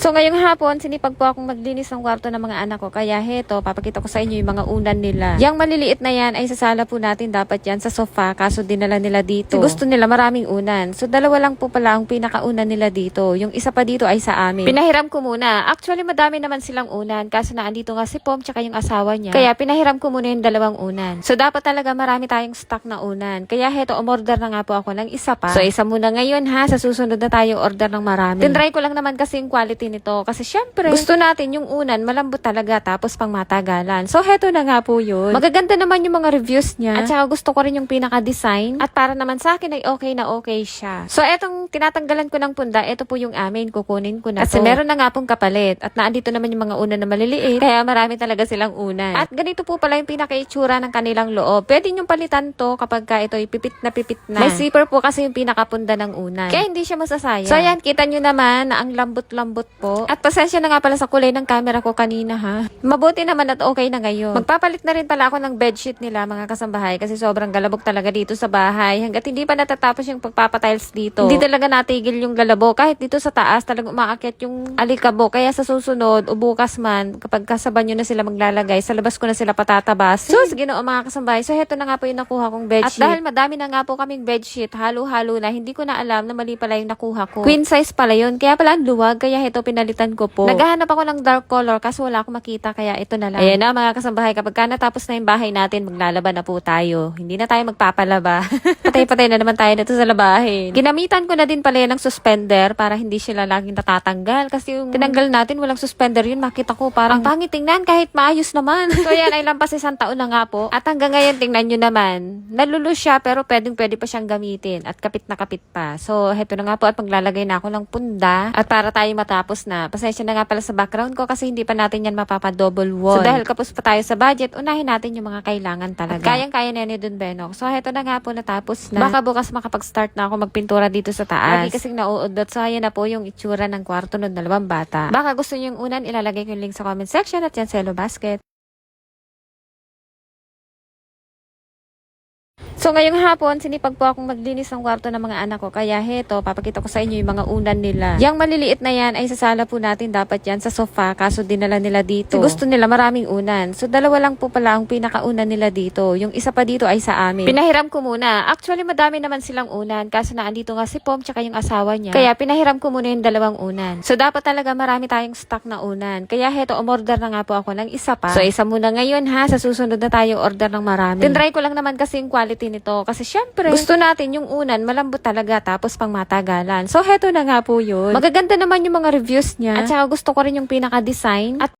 So ngayong hapon, sinipag po akong maglinis ng kwarto ng mga anak ko. Kaya heto, papakita ko sa inyo yung mga unan nila. Yang maliliit na yan ay sa sala po natin dapat yan sa sofa. Kaso dinala nila dito. Gusto nila maraming unan. So dalawa lang po pala ang pinakaunan nila dito. Yung isa pa dito ay sa amin. Pinahiram ko muna. Actually madami naman silang unan. Kaso naandito nga si Pom tsaka yung asawa niya. Kaya pinahiram ko muna yung dalawang unan. So dapat talaga marami tayong stock na unan. Kaya heto, umorder na nga po ako ng isa pa. So isa muna ngayon ha. Sa susunod na tayo order ng marami. Tinry ko lang naman kasi yung quality nito kasi syempre gusto natin yung unan malambot talaga tapos pang matagalan. So heto na nga po yun. Magaganda naman yung mga reviews niya at saka gusto ko rin yung pinaka-design at para naman sa akin ay okay na okay siya. So etong tinatanggalan ko ng punda, ito po yung amin, kukunin ko na kasi meron na nga pong kapalit at naandito naman yung mga unan na maliliit kaya marami talaga silang unan. At ganito po pala yung pinaka-itsura ng kanilang loob. Pwede nyong palitan to kapag ka ito ay pipit na pipit na. May zipper po kasi yung pinakapunda ng unan. Kaya hindi siya masasayang. So ayan, kita nyo naman na ang lambot-lambot po. At pasensya na nga pala sa kulay ng camera ko kanina ha. Mabuti naman at okay na ngayon. Magpapalit na rin pala ako ng bedsheet nila mga kasambahay kasi sobrang galabog talaga dito sa bahay. Hanggat hindi pa natatapos yung pagpapatiles dito. Hindi talaga natigil yung galabog. Kahit dito sa taas talagang umaakyat yung alikabok. Kaya sa susunod o bukas man kapag kasaban nyo na sila maglalagay, sa labas ko na sila patatabas. So sige no mga kasambahay. So heto na nga po yung nakuha kong bedsheet. At dahil madami na nga po kaming bedsheet, halo-halo na, hindi ko na alam na mali pala yung nakuha ko. Queen size pala yun. Kaya pala ang luwag. Kaya heto pinalitan ko po. Naghahanap ako ng dark color kasi wala akong makita kaya ito na lang. Ayan na mga kasambahay, kapag ka natapos na yung bahay natin, maglalaba na po tayo. Hindi na tayo magpapalaba. Patay-patay na naman tayo dito sa labahin. Ginamitan ko na din pala yan ng suspender para hindi sila laging natatanggal kasi yung tinanggal natin walang suspender yun, makita ko parang pangit tingnan kahit maayos naman. So yan ay lampas 1 taon na nga po at hanggang ngayon tingnan nyo naman, nalulus siya pero pwede pa siyang gamitin at kapit na kapit pa. So heto na nga po at maglalagay na ako ng punda at para tayo matapos na. Pasensya na nga pala sa background ko kasi hindi pa natin yan mapapa-double wall. So dahil kapos pa tayo sa budget, unahin natin yung mga kailangan talaga. At kayang-kaya na ni Don Benok. So heto na nga po, natapos na. Baka bukas makapag-start na ako magpintura dito sa taas. Lagi kasing nauudot. So ayan na po yung itsura ng kwarto ng dalawang bata. Baka gusto nyo yung unan, ilalagay ko yung link sa comment section at yan sa Hello Basket. So ngayong hapon, sinipag po akong maglinis ng kwarto ng mga anak ko. Kaya heto, papakita ko sa inyo yung mga unan nila. Yang maliliit na yan ay sa sala po natin dapat yan sa sofa. Kaso dinala nila dito. Gusto nila maraming unan. So dalawa lang po pala ang pinakaunan nila dito. Yung isa pa dito ay sa amin. Pinahiram ko muna. Actually madami naman silang unan. Kaso naandito nga si Pom tsaka yung asawa niya. Kaya pinahiram ko muna yung dalawang unan. So dapat talaga marami tayong stock na unan. Kaya heto, umorder na nga po ako ng isa pa. So isa muna ngayon ha. Sa susunod na tayo order ng marami. Tinry ko lang naman kasi yung quality nito kasi syempre gusto natin yung unan malambot talaga tapos pang matagalan. So heto na nga po yun. Magaganda naman yung mga reviews niya at saka gusto ko rin yung pinaka-design at